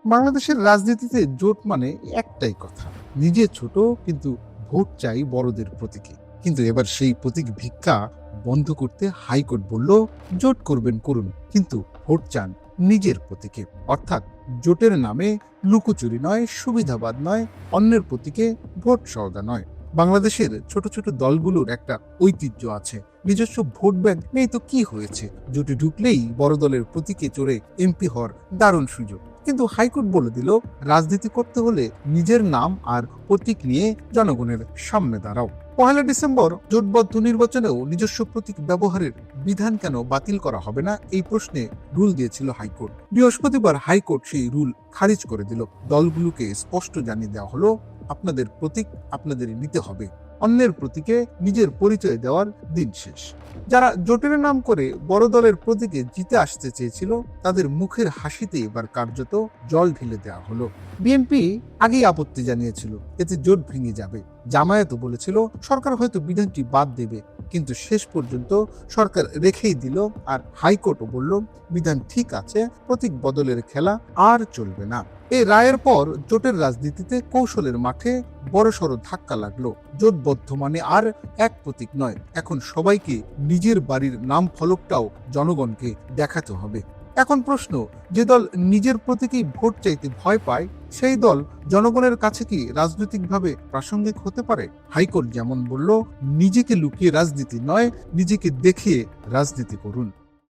বাংলাদেশের রাজনীতিতে জোট মানে একটাই কথা, নিজে ছোট কিন্তু ভোট চাই বড়দের প্রতীকে। কিন্তু এবার সেই প্রতীক ভিক্ষা বন্ধ করতে হাইকোর্ট বলল, জোট করবেন করুন, কিন্তু ভোট চান নিজের প্রতীকে। অর্থাৎ জোটের নামে লুকোচুরি নয়, সুবিধাবাদ নয়, অন্যের প্রতীকে ভোট সওদা নয়। বাংলাদেশের ছোট ছোট দলগুলোর একটা ঐতিহ্য আছে, নিজস্ব ভোট ব্যাংক নেই তো কি হয়েছে, জোটে ঢুকলেই বড় দলের প্রতীকে চড়ে এমপি হওয়ার দারুণ সুযোগ। কিন্তু হাইকোর্ট বলে দিল, রাজনীতি করতে হলে নিজের নাম আর প্রতীক নিয়ে জনগণের সামনে দাঁড়াও। 1 ডিসেম্বর জোটবদ্ধ নির্বাচনেও নিজস্ব প্রতীক ব্যবহারের বিধান কেন বাতিল করা হবে না, এই প্রশ্নে রুল দিয়েছিল হাইকোর্ট। বৃহস্পতিবার হাইকোর্ট সেই রুল খারিজ করে দিল। দলগুলোকে স্পষ্ট জানিয়ে দেওয়া হলো, আপনাদের প্রতীক আপনাদের নিতে হবে, অন্যের প্রতীকে নিজের পরিচয় দেওয়ার দিন শেষ। যারা জোটের নাম করে বড় দলের প্রতীকে জিতে আসতে চেয়েছিল, তাদের মুখের হাসিতে এবার কার্যত জল ঢেলে দেওয়া হলো। বিএনপি আগেই আপত্তি জানিয়েছিল, এতে জোট ভেঙে যাবে। জামায়াতও বলেছিল সরকার হয়তো বিধানটি বাদ দেবে, কিন্তু শেষ পর্যন্ত সরকার রেখেই দিল। আর হাইকোর্টও বলল, বিধান ঠিক আছে, প্রতীক বদলের খেলা আর চলবে না। এই রায়ের পর জোটের রাজনীতিতে কৌশলের মাঠে বড়সড় ধাক্কা লাগলো। জোটবদ্ধ মানে আর এক প্রতীক নয়, এখন সবাইকে নিজের বাড়ির নাম ফলকটাও জনগণকে দেখাতে হবে। এখন প্রশ্ন, যে দল নিজের প্রতীকেই ভোট চাইতে ভয় পায়, সেই দল জনগণের কাছে কি রাজনৈতিকভাবে প্রাসঙ্গিক হতে পারে? হাইকোর্ট যেমন বলল, নিজেকে লুকিয়ে রাজনীতি নয়, নিজেকে দেখিয়ে রাজনীতি করুন।